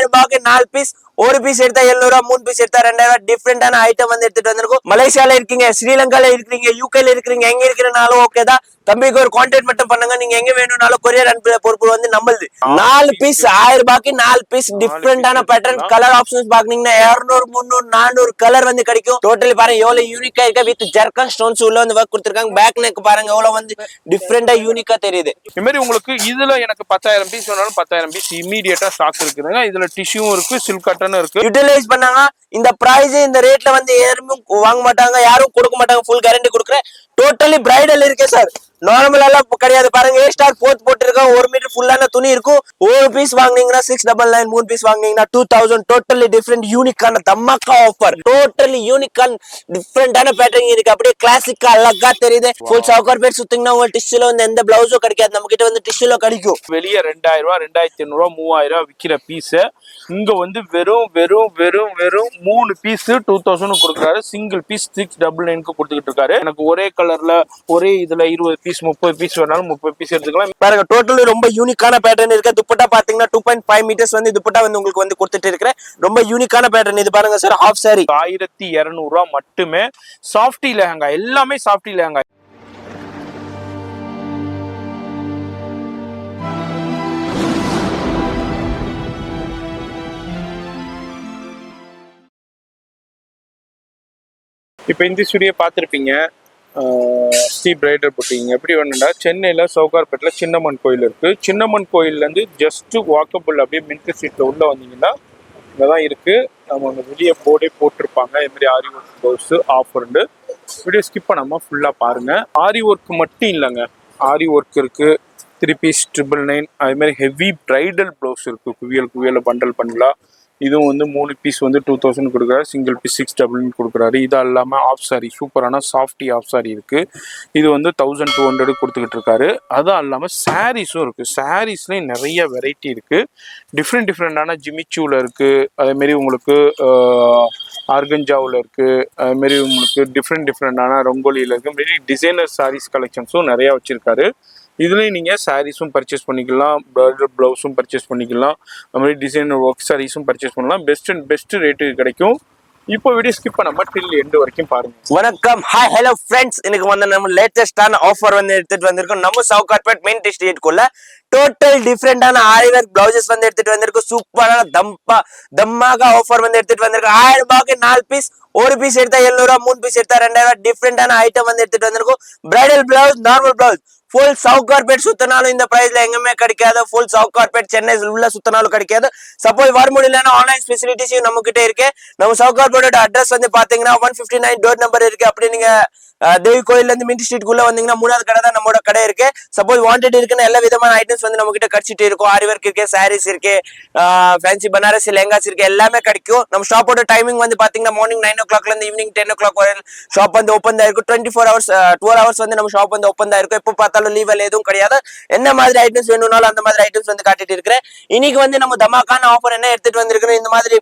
1000 ரூபாய்க்கு 4 பீஸ், ஒரு பீஸ் எடுத்தா 700 ரூபாய், 3 பீஸ் எடுத்தா 2000 டிஃபரெண்டான ஐட்டம் வந்து எடுத்துட்டு வந்திருக்கும். மலேசியால இருக்கீங்க, ஸ்ரீலங்கால இருக்கீங்க, யூகேல இருக்கீங்க, எங்க இருக்கிறனாலும் ஓகே தான். தம்பிக்கு ஒரு கான்டாக்ட் மட்டும் பண்ணுங்க. நீங்க எங்க வேணும்னாலும் கொரியர் அனுப்புற பொறுப்பு வந்து நம்மளுது. 4 பீஸ் 1000 ரூபாய்க்கு 4 பீஸ் டிஃபரெண்டான பேட்டர்ன் கலர் ஆப்ஷன்ஸ் பாத்தீங்கன்னா 200 300 400 கலர் வந்து கிடைக்கும். டோட்டலி பாருங்க எவ்வளவு யூனிக்கா இருக்க. வித் ஜர்கன் ஸ்டோன்ஸ் உள்ள வந்து ஒர்க் கொடுத்திருக்காங்க. பேக் நெக் பாருங்க எவ்வளவு வந்து டிஃபரெண்டா யூனிக்கா தெரியுது. இந்த மாதிரி உங்களுக்கு இதுல எனக்கு 10000 பீஸ் வேணாலும் 10000 பீஸ் இமீடியட்டா ஸ்டாக் இருக்குதுங்க. இதுல டிஷ்யூவும் இருக்கு, சில்க் காட்டனும் இருக்கு. யூட்டிலைஸ் பண்ணாங்க. இந்த பிரைஸ் இந்த ரேட்ல வந்து யாரும் வாங்க மாட்டாங்க, யாரும் கொடுக்க மாட்டாங்க. ஃபுல் கேரண்டி கொடுக்குறேன். டோட்டலி பிரைடல் இருக்கு சார், நார்மல் எல்லாம் கிடையாது. பாருங்க ஏ ஸ்டார் போட்டு இருக்காங்க. 1 மீட்டர் ஃபுல்லான துணி இருக்கும். ஒரு பீஸ் வாங்குனீங்கன்னா 699, 3 பீஸ் வாங்குனீங்கன்னா 2000. டோட்டலி டிஃபரெண்ட் யூனிக்கான தம்மாக்கா ஆஃபர். டோட்டலி யூனிக்கான டிஃபரெண்டான பேட்டர்ன் இருக்கு. அப்படியே கிளாசிக்கா அழகா தெரியுது. ஃபுல் சவுக்கர் பேட் சுத்தீங்கன்னா உங்களுக்கு டிஷ்யூல வந்து எந்த பிளவுஸும் கிடைக்காது, நம்ம கிட்ட வந்து டிஷ்யூல கிடைக்கும். வெளியே 2000 ரூபாய், 2500 ரூபாய், 3000 விக்கிற பீஸ் இங்க வந்து வெறும் வெறும் வெறும் வெறும் 3 பீஸ் 2000 கொடுக்குறாரு. சிங்கிள் பீஸ் 699 கொடுத்துக்கிட்டு இருக்காரு. எனக்கு ஒரே கலர்ல ஒரே இதுல 20 பீஸ் 30 பீஸ் வேணாலும் 30 பீஸ் எடுத்துக்கலாம். பாருங்க டோட்டலி ரொம்ப யூனிக்கான பேட்டர்ன் இருக்கு. துப்பட்டா பாத்தீங்கன்னா 2.5 மீட்டர்ஸ் வந்து துப்பட்டா வந்து உங்களுக்கு வந்து கொடுத்துட்டு இருக்கிறேன். ரொம்ப யூனிக்கான பேட்டர்ன் இது. பாருங்க சார், ஹாஃப் சாரி 1200 ரூபாய் மட்டுமே. சாஃப்டி லெஹங்கா, எல்லாமே சாஃப்டி லெஹங்கா. இப்போ இந்த ஸ்டுடியோ பார்த்துருப்பீங்க. ஸ்ரீ பிரைடல் புட்டிங் எப்படி வேணும்னா சென்னையில் சவுகார்பேட்டில் சின்னம்மன் கோயில் இருக்குது. சின்னம்மன் கோயிலேருந்து ஜஸ்ட்டு வாக்கபிள் அப்படியே மின்ட் ஸ்ட்ரீட்டில் உள்ளே வந்தீங்கன்னா இங்கே தான் இருக்குது. நம்ம அங்கே வெளியே போர்டே போட்டிருப்பாங்க. இதுமாதிரி ஆரி ஒர்க் ப்ளவுஸு ஆஃபர்ண்டு. வீடியோ ஸ்கிப் பண்ணாமல் ஃபுல்லாக பாருங்கள். ஆரி ஒர்க் மட்டும் இல்லைங்க, ஆரி ஒர்க் இருக்குது, 3 பீஸ் 999. அதுமாதிரி ஹெவி பிரைடல் ப்ளவுஸ் இருக்குது. குவியல் பண்டல் பண்ணலாம். இதுவும் வந்து 3 பீஸ் வந்து 2000 கொடுக்குறாரு. சிங்கிள் பீஸ் 699 கொடுக்குறாரு. இது இல்லாமல் ஆஃப் சாரி, சூப்பரான சாஃப்டி ஆஃப் சாரி இருக்குது. இது வந்து 1200 கொடுத்துக்கிட்டு இருக்காரு. அதுவும் இல்லாமல் சாரீஸும் இருக்குது. சாரீஸ்லேயும் நிறைய வெரைட்டி இருக்குது. டிஃப்ரெண்டான ஜிமிச்சூவில் இருக்குது. அதேமாரி உங்களுக்கு ஆர்கஞ்சாவில் இருக்குது. அதுமாரி உங்களுக்கு டிஃப்ரெண்டான ரங்கோலியில் இருக்குது. மாரி டிசைனர் சாரீஸ் கலெக்ஷன்ஸும் நிறையா வச்சுருக்காரு. இதுலேயும் நீங்கள் சாரீஸும் பர்ச்சேஸ் பண்ணிக்கலாம், ப்ளவுஸும் பர்ச்சேஸ் பண்ணிக்கலாம், அது மாதிரி டிசைனர் ஒர்க் சாரீஸும் பர்ச்சேஸ் பண்ணலாம். பெஸ்ட் ரேட்டுக்கு கிடைக்கும். இப்போ வீடியோ ஸ்கிப் பண்ணாம டில் எண்ட் வரைக்கும் பாருங்க. வணக்கம், ஹாய், ஹலோ ஃப்ரெண்ட்ஸ். இன்னைக்கு வந்து நம்ம லேட்டஸ்டான ஆஃபர் வந்து எடுத்துட்டு வந்திருக்கோம். நம்ம சவுகார்பேட் மெயின் ஸ்ட்ரீட்குள்ள டோட்டல் டிஃபரெண்டான ஆரி ஒர்க் பிளவுசஸ் வந்து எடுத்துட்டு வந்திருக்கோம். சூப்பரான தம்மாக ஆஃபர் வந்து எடுத்துட்டு வந்திருக்கோம். 1000 ரூபாய்க்கு 4 பீஸ், ஒரு பீஸ் எடுத்தா 700 ரூபாய், 3 பீஸ் எடுத்தா 2000. டிஃபரெண்டான ஐட்டம் வந்து எடுத்துட்டு வந்திருக்கோம். Bridal blouse, normal blouse, full Sowcarpet சுத்தினாலும் இந்த பிரைஸ்ல எங்குமே கிடைக்காது. ஃபுல் சவுகார்பேட் சென்னை உள்ள சுத்தினாலும் கிடைக்காது. சப்போஸ் வர முடியலன்னா ஆன்லைன் ஃபெசிலிட்டிஸும் நம்ம கிட்ட இருக்கு. நம்ம சவுகார்பேட்டோட அட்ரஸ் வந்து பாத்தீங்கன்னா 159 டோர் நம்பர் இருக்கு. அப்படி நீங்க தேவி கோயில்ல இருந்து மின்ட் ஸ்ட்ரீட்குள்ள வந்தீங்கன்னா 3வது கடை தான் நம்மளோட கடை இருக்கு. சப்போஸ் வாண்டட் இருக்குன்னா எல்லா விதமான ஐட்டம்ஸ் வந்து நம்ம கிட்ட கிடைச்சிட்டு இருக்கும். ஆரி ஒர்க் இருக்கு, சாரீஸ் இருக்கு, ஃபேன்சி பனாரசி லெஹங்காஸ் இருக்கு, எல்லாமே கிடைக்கும். நம்ம ஷாப்போட டைமிங் வந்து பாத்தீங்கன்னா மார்னிங் 9 o'clock இருந்து ஈவினிங் 10 o'clock வரை ஷாப் வந்து ஓப்பன் தான் இருக்கும். 24 hours 12 hours வந்து நம்ம ஷாப் வந்து ஓப்பன் தான் இருக்கும். எப்போ பார்த்தாலும் லீவ் எதுவும் கிடையாது. என்ன மாதிரி ஐட்டம்ஸ் வேணும்னாலும் அந்த மாதிரி ஐட்டம்ஸ் வந்து காட்டிட்டு இருக்கிறேன். இன்னைக்கு வந்து நம்ம தமாக்கான ஆஃபர் என்ன எடுத்துட்டு வந்திருக்கோம். இந்த மாதிரி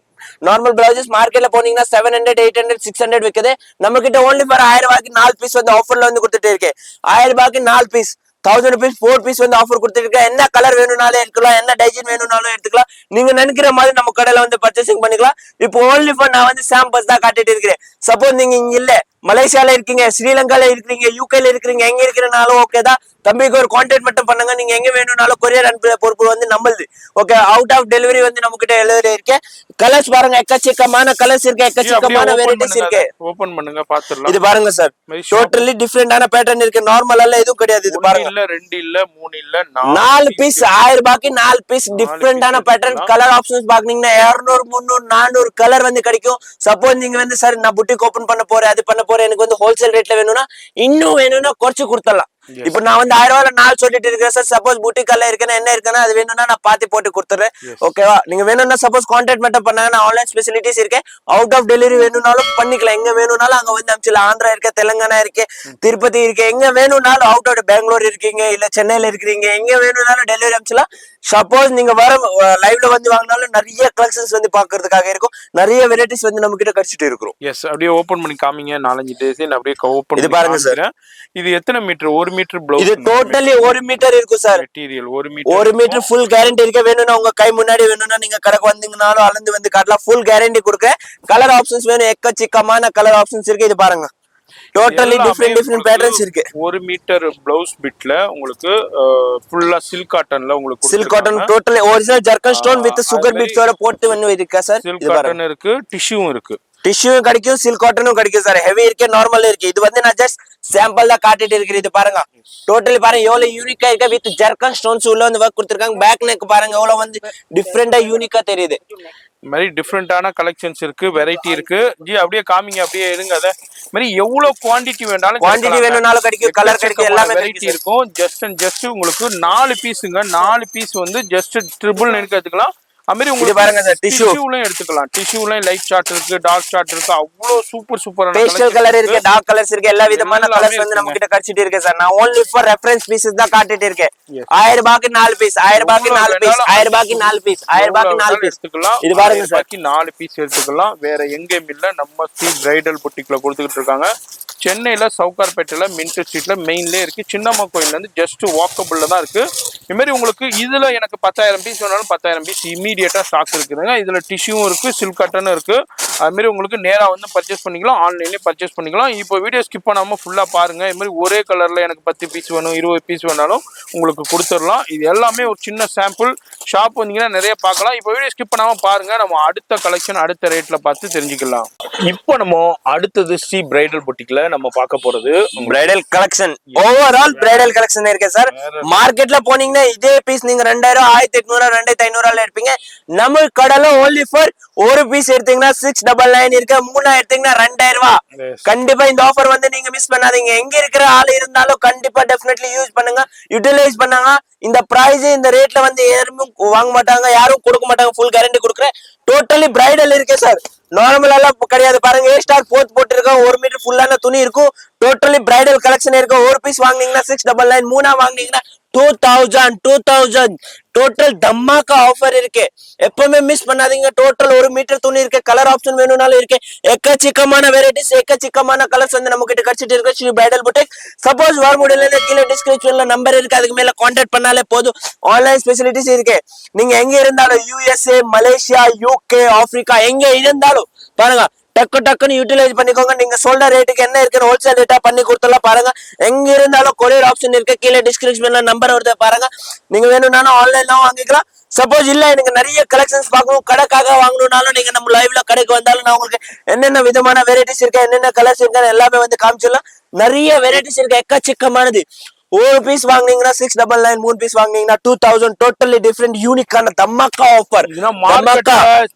நார்மல் பிளவுசஸ் மார்க்கெட்ல போனீங்கன்னா 700 800 600 விக்குது. நம்ம கிட்ட ஓன்லி ஃபார் 1000 ரூபாய்க்கு 4 பீஸ் வந்து ஆஃபர்ல வந்து கொடுத்துட்டு இருக்கேன். 1000 ரூபாய்க்கு 4 பீஸ், 1000 rupees 4 பீஸ் வந்து ஆஃபர் கொடுத்துருக்கேன். என்ன கலர் வேணும்னாலும் எடுத்துக்கலாம், என்ன டிசைன் வேணும்னாலும் எடுத்துக்கலாம். நீங்க நினைக்கிற மாதிரி நம்ம கடையில வந்து பர்ச்சேசிங் பண்ணிக்கலாம். இப்போ ஓன்லி ஃபார் நான் வந்து சாம்பிள்ஸ் தான் காட்டிட்டு இருக்கிறேன். சப்போஸ் நீங்க இங்க இல்ல, மலேசியால இருக்கீங்க, ஸ்ரீலங்கால இருக்கீங்க, யூகேல இருக்கீங்க, எங்க இருக்கிறனாலும் ஓகே தான். தம்பிக்கு ஒரு கான்டாக்ட் மட்டும் பண்ணுங்க. நீங்க எங்க வேணும்னாலும் கொரியர் அனுப்புற பொறுப்பு வந்து நம்மளுது. ஓகே, அவுட் ஆஃப் டெலிவரி வந்து நம்ம கிட்ட டெலிவரி இருக்கு. கலர்ஸ் பாருங்க, எக்கச்சக்கமான கலர்ஸ் இருக்கு, எக்கச்சக்கமான வெரைட்டிஸ் இருக்கு. ஓபன் பண்ணுங்க பாத்துறலாம். இது பாருங்க சார், டோட்டலி டிஃபரெண்டான பேட்டர்ன் இருக்கு. நார்மல் எல்லாம் எதுவும் கிடையாது. இது பாருங்க, இல்ல 2 இல்ல 3 இல்ல 4 பீஸ் 1000 ரூபாய்க்கு 4 பீஸ் டிஃபரெண்டான பேட்டர்ன் கலர் ஆப்ஷன்ஸ் பாத்தீங்கன்னா 200 300 400 கலர் வந்து கிடைக்கும். சப்போஸ் நீங்க வந்து சார் நான் புட்டிக் ஓபன் பண்ண போறேன், அது பண்ண போறேன், எனக்கு வந்து ஹோல்சேல் ரேட்ல வேணும்னா இன்னும் வேணும்னா குறைச்சு கொடுத்துடலாம். இப்ப நான் வந்து 1000 ரூபாய்ல 4 சொல்லிட்டு இருக்கேன் சார். சப்போஸ் புட்டிக்கல்ல இருக்கேன்னா என்ன இருக்குன்னா அது வேணும்னா நான் பாத்தி போட்டு கொடுத்துறேன். ஓகேவா? நீங்க வேணும்னா சப்போஸ் கான்டாக்ட் மட்டும் பண்ணாங்கன்னா ஆன்லைன் ஃபெசிலிட்டிஸ் இருக்கு. அவுட் ஆஃப் டெலிவரி வேணும்னாலும் பண்ணிக்கலாம். எங்க வேணும்னாலும் அங்க வந்து அமிச்சலாம். ஆந்திரா இருக்கு, தெலுங்கானா இருக்கு, திருப்பதி இருக்கு, எங்க வேணும்னாலும் அவுட் ஆஃப் பெங்களூர் இருக்கீங்க இல்ல சென்னையில இருக்கிறீங்க, எங்க வேணும்னாலும் டெலிவரி அமிச்சலாம். சப்போஸ் நீங்க வர லைவ்ல வந்து வாங்கினாலும் நிறைய கலெக்ஷன்ஸ் வந்து பாக்குறதுக்காக இருக்கும். நிறைய வெரைட்டிஸ் வந்து நம்ம கிட்ட கிடைச்சிட்டு இருக்கும். எஸ், அப்படியே ஓபன் பண்ணி காமிங்க. 4-5 டிசைன் அப்படியே ஓபன். இது பாருங்க சார், இது எத்தனை மீட்டர்? 1 metre blouse. இது டோட்டலி 1 மீட்டர் இருக்கும் sir. Material 1 metre full guarantee இருக்க. வேணும்னா உங்க கை முன்னாடி வேணும்னா நீங்க கடைக்கு வந்தீங்கனாலும் அளந்து வந்து காட்டலாம். ஃபுல் கேரண்டி கொடுக்குறேன். கலர் ஆப்ஷன்ஸ் வேணும், எக்கச்சக்கமான கலர் ஆப்ஷன்ஸ் இருக்கு. இது பாருங்க, டோட்டலி டிஃபரெண்ட் பேட்டர்ன்ஸ் இருக்கு. 1 மீட்டர் ப்ளவுஸ் பிட்ல உங்களுக்கு ஃபுல்லா சில்க் காட்டன்ல உங்களுக்கு silk cotton totally original zircon stone with sugar பீட்ஸோட போட்டு வந்து இருக்கா சார். சில்க் காட்டன் இருக்கு, டிஷ்யூவும் இருக்கு. டிஷ்யூவும் கிடைக்கும், சில்க் காட்டனும் கிடைக்கும் சார். ஹெவி இருக்கு, நார்மல் இருக்கு. இது வந்து நான் ஜஸ்ட் சாம்பிள் தான் காட்டிட்டு இருக்கிறேன். இது பாருங்க, டோட்டலி பாருங்க எவ்வளவு யூனிக்கா இருக்கு. வித் ஜர்க்கன் ஸ்டோன்ஸ் உள்ள வந்து ஒர்க் கொடுத்திருக்காங்க. பேக் நெக் பாருங்க எவ்வளவு வந்து டிஃபரெண்டா யூனிக்கா தெரியுது. மாதிரி டிஃப்ரெண்டான கலெக்ஷன்ஸ் இருக்கு, வெரைட்டி இருக்கு. ஜி அப்படியே காமிங்க, அப்படியே எடுங்க. அத மாதிரி எவ்வளவு குவாண்டிட்டி வேணும்னாலும் கிடைக்கும், கலர் கிடைக்கும், எல்லாமே வெரைட்டி இருக்கும். ஜஸ்ட் உங்களுக்கு 4 பீஸுங்க. 4 பீஸ் வந்து ஜஸ்ட் 999 எடுத்துக்கலாம். அதுமாரி உங்களுக்கு பாருங்க சார், டிஷ்யூலையும் எடுத்துக்கலாம். டிஷ்யூலையும் லைட் ஷார்ட் இருக்கு, டார்க் ஷார்ட் இருக்கு. அவ்வளவு சூப்பரான பேஸ்டல் கலர் இருக்கு, டார்க் கலர்ஸ் இருக்கு, எல்லா விதமான கலர்ஸ் வந்து நம்ம கிட்ட கிடைச்சிட்டு இருக்கு சார். நான் only for reference pieces தான் காட்டிட்டு இருக்கேன். 1000 ரூபாய்க்கு 4 பீஸ், 1000 ரூபாய்க்கு 4 பீஸ், 1000 ரூபாய்க்கு 4 பீஸ், 1000 ரூபாய்க்கு 4 பீஸ் எடுத்துக்கலாம். இது பாருங்க சார், 4 பீஸ் எடுத்துக்கலாம். வேற எங்கேயும் இல்ல, நம்ம ஸ்ரீ பிரைடல் புட்டிக்ல கொடுத்துக்கிட்டு இருக்காங்க. சென்னையில சவுகார்பேட்டையில மின்ட் ஸ்ட்ரீட்ல மெயின்லயே இருக்கு. சின்னம்மா கோயில்ல இருந்து ஜஸ்ட் வாக்கபிள்ல தான் இருக்கு. இது மாதிரி உங்களுக்கு இதுல எனக்கு 10,000 பீஸ் வேணாலும் 10,000 பீஸ் இமீடியட்டா ஸ்டாக் இருக்குதுங்க. இதுல டிஷ்யூவும் இருக்கு, சில்க் காட்டனும் இருக்கு. அது மாதிரி உங்களுக்கு நேரா வந்து பர்ச்சேஸ் பண்ணிக்கலாம், ஆன்லைன்லயே பர்ச்சேஸ் பண்ணிக்கலாம். இப்போ வீடியோ ஸ்கிப் பண்ணாம ஃபுல்லா பாருங்க. இது மாதிரி ஒரே கலர்ல எனக்கு 10 பீஸ் வேணும், 20 பீஸ் வேணாலும் உங்களுக்கு கொடுத்துடலாம். இது எல்லாமே ஒரு சின்ன சாம்பிள். ஷாப் வந்தீங்கன்னா நிறைய பார்க்கலாம். இப்போ வீடியோ ஸ்கிப் பண்ணாம பாருங்க. நம்ம அடுத்த கலெக்ஷன் அடுத்த ரேட்ல பார்த்து தெரிஞ்சுக்கலாம். இப்போ நம்ம அடுத்தது ஸ்ரீ பிரைடல் புட்டிக்ல நம்ம பார்க்க போறது bridal collection. Overall bridal collection இருக்கு சார். மார்க்கெட்ல போனீங்கன்னா இதே பீஸ் நீங்க 2000, 1800, 2500 எடுப்பீங்க. நம்ம கடையில only for ஒரு பீஸ் எடுத்தீங்கன்னா 699 இருக்கு. 3 எடுத்தீங்கன்னா 2000 ரூபாய். கண்டிப்பா இந்த ஆஃபர் வந்து நீங்க மிஸ் பண்ணாதீங்க. எங்க இருக்கிற ஆள் இருந்தாலும் கண்டிப்பா டெஃபினெட்லி யூஸ் பண்ணுங்க, யூட்டிலைஸ் பண்ணுங்க. இந்த பிரைஸ் இந்த ரேட்ல வந்து யாரும் வாங்க மாட்டாங்க, யாரும் கொடுக்க மாட்டாங்க. ஃபுல் கேரண்டி கொடுக்குறேன். டோட்டலி பிரைடல் இருக்கு சார், நார்மல் எல்லாம் கிடையாது. பாருங்க, ஏ ஸ்டார் போட்டு இருக்கோம். 1 மீட்டர் ஃபுல்லான துணி இருக்கும். டோட்டலி பிரைடல் கலெக்ஷன் இருக்கும். ஒரு பீஸ் வாங்குனீங்கன்னா 699, 3 வாங்குனீங்கன்னா 2000 டோட்டல் தம்மாக்கா ஆஃபர் இருக்கு. எப்பவுமே மிஸ் பண்ணாதீங்க. டோட்டல் 1 மீட்டர் துணி இருக்கு. கலர் ஆப்ஷன் வேணும்னாலும் இருக்கு. எக்கச்சக்கமான வெரைட்டிஸ், எக்கச்சக்கமான கலர்ஸ் வந்து நம்ம கிட்ட கிடைச்சிட்டு இருக்கு ஸ்ரீ பிரைடல் புட்டிக். சப்போஸ் வர முடியல, கீழே டிஸ்கிரிப்ஷன்ல நம்பர் இருக்கு, அதுக்கு மேல கான்டாக்ட் பண்ணாலே போதும். ஆன்லைன் ஃபெசிலிட்டிஸ் இருக்கு. நீங்க எங்க இருந்தாலும் USA, மலேசியா, UK, ஆப்பிரிக்கா எங்க இருந்தாலும் பாருங்க, டக்குன்னு யூட்டிலைஸ் பண்ணிக்கோங்க. நீங்க சொல்ற ரேட்டுக்கு என்ன இருக்குன்னு ஹோல்சேல் ரேட்டா பண்ணி கொடுத்துலாம். பாருங்க, எங்க இருந்தாலும் கொரியர் ஆப்ஷன் இருக்கு. கீழே டிஸ்கிரிப்ஷன்ல நம்பர் வருது பாருங்க. நீங்க வேணும்னாலும் ஆன்லைன்ல வாங்கிக்கலாம். சப்போஸ் இல்ல எனக்கு நிறைய கலெக்ஷன்ஸ் பார்க்கணும், கடைக்காக வாங்கணும்னாலும் நீங்க நம்ம லைவ்ல கடைக்கு வந்தாலும் நான் உங்களுக்கு என்னென்ன விதமான வெரைட்டிஸ் இருக்கு, என்னென்ன கலர்ஸ் இருக்கு எல்லாமே வந்து காமிச்சிடலாம். நிறைய வெரைட்டிஸ் இருக்கு, எக்கச்சக்கமானது. ஒரு பீஸ் வாங்குனீங்கன்னா 699, 3 பீஸ் வாங்குனீங்கன்னா 2000. டோட்டலி டிஃபரெண்ட் யூனிக்கான தம்மாக்கா ஆஃபர்.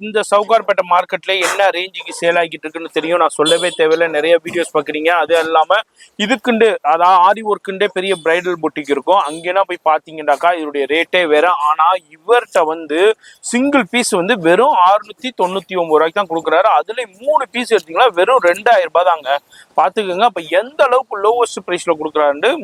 இந்த சவுகார்பேட்டை மார்க்கெட்ல என்ன ரேஞ்சுக்கு சேல் ஆகிட்டு இருக்குன்னு தெரியும், நான் சொல்லவே தேவையில்லை. நிறைய வீடியோஸ் பாக்குறீங்க. அது இல்லாம இதுக்குண்டு அதாவது ஆரி ஒர்க்குண்டே பெரிய பிரைடல் புட்டிக் இருக்கும். அங்கேனா போய் பாத்தீங்கன்னாக்கா இதோடைய ரேட்டே வேற. ஆனா இவர்கிட்ட வந்து சிங்கிள் பீஸ் வந்து வெறும் 699 ரூபாய்க்கு தான் கொடுக்குறாரு. அதுல 3 பீஸ் எடுத்தீங்கன்னா வெறும் 2000 ரூபாய் தாங்க. பாத்துக்கோங்க அப்ப எந்த அளவுக்கு லோவஸ்ட் பிரைஸ்ல கொடுக்குறாரு.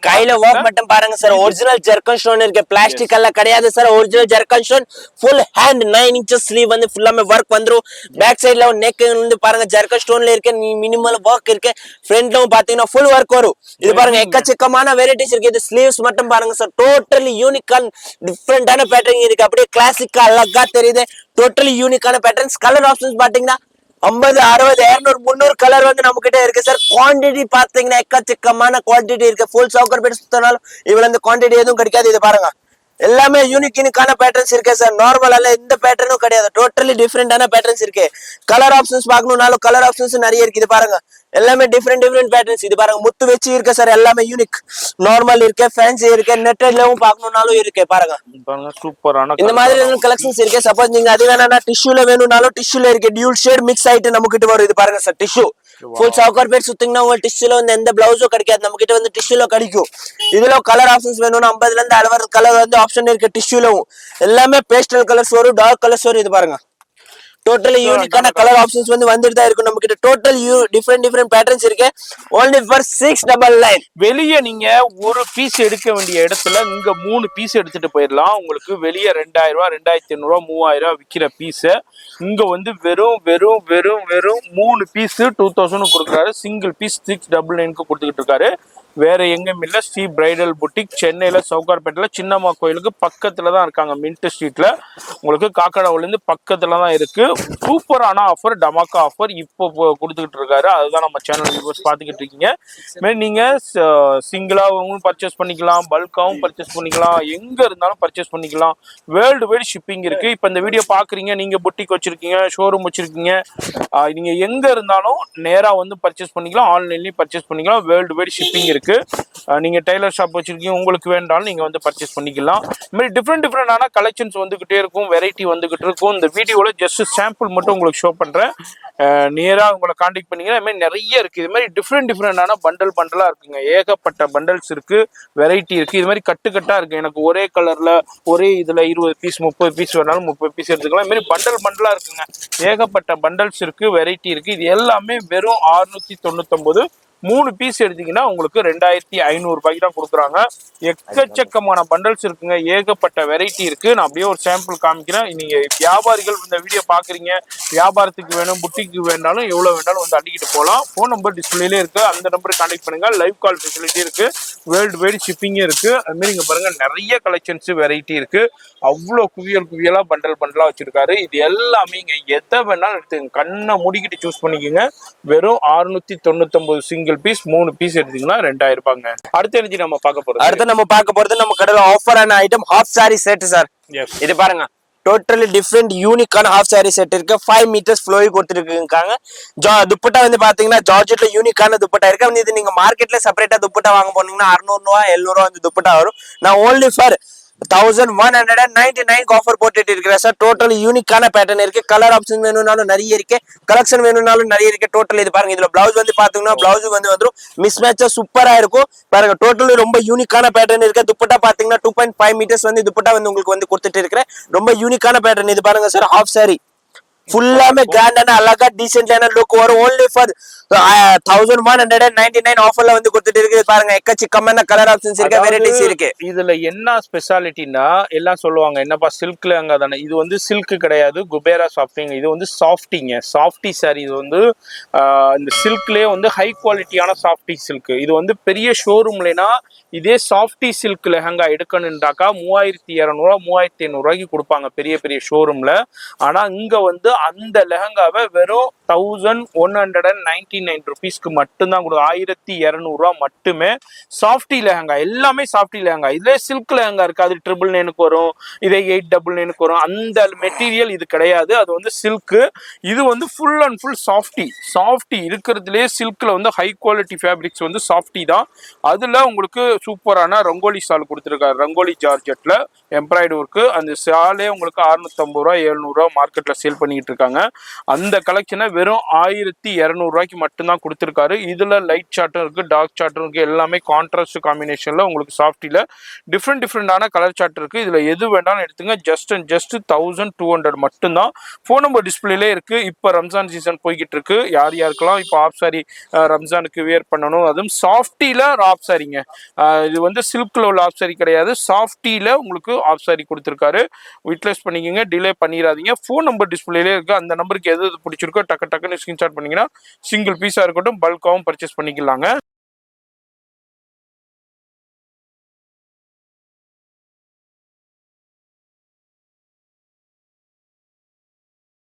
கையில ஒர்க் மட்டும் பாருங்க சார். ஒரிஜினல் ஜர்க்கன் ஸ்டோன் இருக்கு, பிளாஸ்டிக் எல்லாம் கிடையாது sir. Original zircon stone, full hand 9 inches sleeve வந்து ஃபுல்லாமே ஒர்க் வந்துரும். பேக் சைடுல நெக் வந்து பாருங்க ஜர்க்கன் ஸ்டோன்ல இருக்கு, மினிமல் ஒர்க் இருக்கு. ஃப்ரண்ட்லயும் பாத்தீங்கன்னா ஃபுல் ஒர்க் வரும். இது பாருங்க எக்கச்சக்கமான வெரைட்டிஸ் இருக்கு. இது ஸ்லீவ்ஸ் மட்டும் பாருங்க சார். டோட்டலி யூனிக்கான டிஃபரெண்டான பேட்டர்ன் இருக்கு. அப்படியே கிளாசிக்கா அழகா தெரியுது. டோட்டலி யூனிக்கான பேட்டர்ன்ஸ். கலர் ஆப்ஷன்ஸ் பாத்தீங்கன்னா 50, 60, 200, 300 கலர் வந்து நம்ம கிட்ட இருக்கு சார். குவான்டிட்டி பாத்தீங்கன்னா எக்கச்சக்கமான குவான்டிட்டி இருக்கு. ஃபுல் சவுகார்பேட்டை சுத்தினாலும் இவ்வளவு இந்த குவான்டிட்டி எதுவும் கிடைக்காது. இது பாருங்க எல்லாமே யூனிக்கான பேட்டர்ன்ஸ் இருக்கு சார். நார்மலால இந்த பேட்டர்னும் கிடையாது. டோட்டலி டிஃபரெண்டான பேட்டர்ன்ஸ் இருக்கு. கலர் ஆப்ஷன்ஸ் பார்க்கணும்னாலும் கலர் ஆப்ஷன்ஸ் நிறைய இருக்கு. இது பாருங்க எல்லாமே டிஃபரெண்ட் பேட்டர்ன்ஸ். இது பாருங்க முத்து வச்சு இருக்கு சார். எல்லாமே யூனிக். நார்மல் இருக்கு, ஃபேன்சி இருக்கு, நெட்டட்லவும் பார்க்கணும்னாலும் இருக்கு. பாருங்க சூப்பரான இந்த மாதிரி கலெக்ஷன்ஸ் இருக்கு. சப்போஸ் நீங்க அது வேணா டிஷ்யூல வேணும்னாலும் டிஷ்யூல இருக்கு. டியூல் ஷேட் மிக்ஸ் ஆயிட்டு நம்ம கிட்ட வரும். இது பாருங்க சார் டிஷ்யூ. ஃபுல் சவுகார்பேட் சுத்தீங்கன்னா உங்களுக்கு டிஷ்யூல வந்து எந்த பிளவுஸும் கிடைக்காது. நம்ம கிட்ட வந்து டிஷ்யூல கிடைக்கும். இதுல கலர் ஆப்ஷன்ஸ் வேணும்னா 50ல இருந்து 60 கலர் வந்து ஆப்ஷன் இருக்கு. டிஷ்யூலவும் எல்லாமே பேஸ்டல் கலர்ஸ் வரும், டார்க் கலர்ஸ் வரும். இது பாருங்க டோட்டலி யூனிக்கான கலர் ஆப்ஷன்ஸ் வந்து வந்துட்டு தான் இருக்கும். நம்ம கிட்ட டோட்டல் டிஃபரெண்ட் பேட்டர்ன்ஸ் இருக்கு. only for 699. வெளியே நீங்க ஒரு பீஸ் எடுக்க வேண்டிய இடத்துல இங்க 3 பீஸ் எடுத்துட்டு போயிடலாம். உங்களுக்கு வெளியே 2000 ரூபாய், 2500 ரூபாய், 3000 ரூபாய் விற்கிற பீஸ் இங்க வந்து வெறும் 3 பீஸ் 2000 கொடுக்குறாரு. சிங்கிள் பீஸ் 699 கொடுத்துக்கிட்டு இருக்காரு. வேற எங்கேயும் இல்லை. ஸ்ரீ பிரைடல் புட்டிக் சென்னையில சவுகார்பேட்டில் சின்னம்மா கோயிலுக்கு பக்கத்துல தான் இருக்காங்க. மின்ட் ஸ்ட்ரீட்ல உங்களுக்கு காக்கடாவிலேருந்து பக்கத்துல தான் இருக்கு. சூப்பரான ஆஃபர், டமாக்கா ஆஃபர் இப்போ கொடுத்துக்கிட்டு இருக்காரு. அதுதான் நம்ம சேனல் வியூவர்ஸ் பார்த்துக்கிட்டு இருக்கீங்க. மேலும் நீங்க சிங்கிளாகவும் பர்ச்சேஸ் பண்ணிக்கலாம், பல்காவும் பர்ச்சேஸ் பண்ணிக்கலாம், எங்க இருந்தாலும் பர்ச்சேஸ் பண்ணிக்கலாம். வேர்ல்டு வைட் ஷிப்பிங் இருக்கு. இப்போ இந்த வீடியோ பாக்குறீங்க, நீங்க புட்டிக் வச்சிருக்கீங்க, ஷோரூம் வச்சிருக்கீங்க, நீங்க எங்க இருந்தாலும் நேரா வந்து பர்ச்சேஸ் பண்ணிக்கலாம், ஆன்லைன்லயும் பர்ச்சேஸ் பண்ணிக்கலாம். வேர்ல்டு வைட் ஷிப்பிங் இருக்கு. நீங்க டெய்லர் ஷாப் வச்சிருக்கீங்க, உங்களுக்கு வேண்டாலும் நீங்க வந்து பர்ச்சேஸ் பண்ணிக்கலாம். இந்த மாதிரி டிஃப்ரெண்டான கலெக்ஷன்ஸ் வந்துகிட்டே இருக்கும், வெரைட்டி வந்துகிட்டு இருக்கும். இந்த வீடியோல ஜஸ்ட் சாம்பிள் மட்டும் உங்களுக்கு ஷோ பண்றேன். நேரா உங்களை கான்டாக்ட் பண்ணீங்கன்னா இது மாதிரி நிறைய இருக்கு. இது மாதிரி டிஃப்ரெண்டான பண்டலா இருக்குங்க. ஏகப்பட்ட பண்டல்ஸ் இருக்கு, வெரைட்டி இருக்கு. இது மாதிரி கட்டுக்கட்டா இருக்கு. எனக்கு ஒரே கலர்ல ஒரே இதுல 20 பீஸ் 30 பீஸ் வேணாலும் 30 பீஸ் எடுத்துக்கலாம். இது மாதிரி பண்டலா இருக்குங்க. ஏகப்பட்ட பண்டல்ஸ் இருக்கு, வெரைட்டி இருக்கு. இது எல்லாமே வெறும் 699. 3 பீஸ் எடுத்தீங்கன்னா உங்களுக்கு 2500 ரூபாய்க்கு தான் கொடுக்குறாங்க. எக்கச்சக்கமான பண்டல்ஸ் இருக்குங்க, ஏகப்பட்ட வெரைட்டி இருக்கு. நான் அப்படியே ஒரு சாம்பிள் காமிக்கிறேன். நீங்க வியாபாரிகள் இந்த வீடியோ பாக்குறீங்க, வியாபாரத்துக்கு வேணும், புட்டிக்கு வேண்டாலும் எவ்வளவு வேண்டாலும் வந்து அடிக்கிட்டு போகலாம். ஃபோன் நம்பர் டிஸ்பிளேலே இருக்கு, அந்த நம்பருக்கு கான்டாக்ட் பண்ணுங்க. லைவ் கால் ஃபெசிலிட்டி இருக்கு, வேர்ல்டு வைடு ஷிப்பிங் இருக்கு. அது மாதிரி இங்க பாருங்க நிறைய கலெக்ஷன்ஸ் வெரைட்டி இருக்கு. அவ்வளோ குவியலா பண்டலா வச்சிருக்காரு. இது எல்லாமே இங்க எதை வேணாலும் எடுத்துங்க, கண்ணை மூடிக்கிட்டு சூஸ் பண்ணிக்கோங்க. வெறும் 699 சிங்கிள் பீஸ் 3 பீஸ் எடுத்தீங்கன்னா 2000 ரூபாங்க. அடுத்த energy நம்ம பார்க்க போறது நம்ம கடையில ஆஃபரான item half sari set sir. இது பாருங்க, டோட்டலி டிஃப்ரெண்ட் யூனிக்கான ஹாஃப் சாரி செட் இருக்கு. 5 மீட்டர்ஸ் ஃப்ளோய் கொடுத்துருக்காங்க. துப்பட்டா வந்து பாத்தீங்கன்னா ஜார்ஜெட்ல யூனிக்கான துப்பட்டா இருக்கு. வந்து இது நீங்க மார்க்கெட்ல செப்பரேட்டா துப்பட்டா வாங்க போனீங்கன்னா 600 ரூபா 700 ரூபா வந்து துப்பட்டா வரும். நான் ஓன்லி ஃபார் 1199 ஆஃபர் போட்டுட்டு இருக்கிறேன் சார். டோட்டல் யூனிக்கான பேட்டர்ன் இருக்கு. கலர் ஆப்ஷன் வேணும்னாலும் நிறைய இருக்கு, கலெக்ஷன் வேணும்னாலும் நிறைய இருக்கு. டோட்டல் இது பாருங்க, இதுல பிளவுஸ் வந்து பாத்தீங்கன்னா பிளவுஸ் வந்து வந்துடும் மிஸ் மேட்சா சூப்பரா இருக்கும். பாருங்க டோட்டல் ரொம்ப யூனிக்கான பேட்டர்ன் இருக்கு. துப்பட்டா பாத்தீங்கன்னா 2.5 மீட்டர்ஸ் வந்து துப்பட்டா வந்து உங்களுக்கு வந்து கொடுத்துட்டு இருக்கிறேன். ரொம்ப யூனிக்கான பேட்டர்ன் இது பாருங்க சார். ஹாஃப் சாரி ஃபுல்லாமே கிராண்டான அழகா டீசென்டான லுக் வரும். ஓன்லி ஃபார் 1199 ஆஃபர்ல வந்து கொடுத்துட்டு இருக்கு. பாருங்க எக்கச்சக்கமான கலர் ஆப்ஷன்ஸ் இருக்கு, வெரைட்டிஸ் இருக்கு. இதுல என்ன ஸ்பெஷாலிட்டினா எல்லாம் சொல்லுவாங்க என்னப்பா சில்க்ல அங்க தானே. இது வந்து சில்க் கிடையாது, குபேரா சாஃப்டிங்க. இது வந்து சாஃப்டிங்க, சாஃப்டி சாரி. இது வந்து இந்த சில்க்லயே வந்து ஹை குவாலிட்டியான சாஃப்டி சில்க். இது வந்து பெரிய ஷோரூம்லனா இதே சாஃப்டி சில்க் லெஹங்கா எடுக்கணும்டாக்கா 3200 3500 ரூபாய்க்கு கொடுப்பாங்க பெரிய பெரிய ஷோரூம்ல. ஆனா இங்க வந்து அந்த லெஹங்காவை வெறும் 1199 ருபீஸ்க்கு மட்டும்தான் கொடுக்கும். 1200 ரூபா மட்டுமே. சாஃப்டி லெஹங்கா, எல்லாமே சாஃப்டி லெஹங்கா. இதுல சில்க் லெஹங்கா இருக்கு, அது 999 வரும், இதே 899 வரும். அந்த மெட்டீரியல் இது கிடையாது, அது வந்து சில்க். இது வந்து ஃபுல் அண்ட் ஃபுல் சாஃப்டி இருக்கிறதுலே சில்க்ல வந்து ஹை குவாலிட்டி ஃபேப்ரிக்ஸ் வந்து சாஃப்டி தான். அதுல உங்களுக்கு சூப்பரான ரங்கோலி ஷால் கொடுத்துருக்காரு, ரங்கோலி ஜார்ஜெட்ல எம்ப்ராய்டு ஒர்க்கு. அந்த ஷாலே உங்களுக்கு 650 ரூபா 700 ரூபா மார்க்கெட்ல சேல் பண்ணிட்டு இருக்காங்க. அந்த கலெக்ஷனை வெறும் 1200 ரூபாய்க்கு மட்டும்தான் கொடுத்துருக்காரு. இதுல லைட் சார்ட்டும் இருக்கு, டார்க் சார்ட்டும் இருக்கு, எல்லாமே கான்ட்ராஸ்ட் காம்பினேஷன்ல உங்களுக்கு சாஃப்டில டிஃப்ரெண்டான கலர் சார்ட் இருக்கு. இதுல எது வேண்டாலும் எடுத்துங்க. ஜஸ்ட் 1200 மட்டும்தான். ஃபோன் நம்பர் டிஸ்பிளேலே இருக்கு. இப்போ ரம்ஜான் சீசன் போய்கிட்டு இருக்கு. யாருக்கெல்லாம் இப்போ ஆஃப் சாரி ரம்ஜானுக்கு வியர் பண்ணணும், அதுவும் சாஃப்டில ஆஃப் சாரிங்க. இது வந்து சில்க்ல உள்ள ஆஃப் சாரி கிடையாது, சாஃப்டில உங்களுக்கு ஆஃப் சாரி கொடுத்துருக்காரு. யூட்டிலைஸ் பண்ணிக்கோங்க, டிலே பண்ணிடாதீங்க. ஃபோன் நம்பர் டிஸ்பிளேலே இருக்கு. அந்த நம்பருக்கு எது பிடிச்சிருக்கோ டக்குன்னு ஸ்கிரீன்ஷாட் பண்ணீங்கன்னா சிங்கிள் பீஸா இருக்கட்டும் பல்காவும் பர்ச்சேஸ் பண்ணிக்கலாங்க.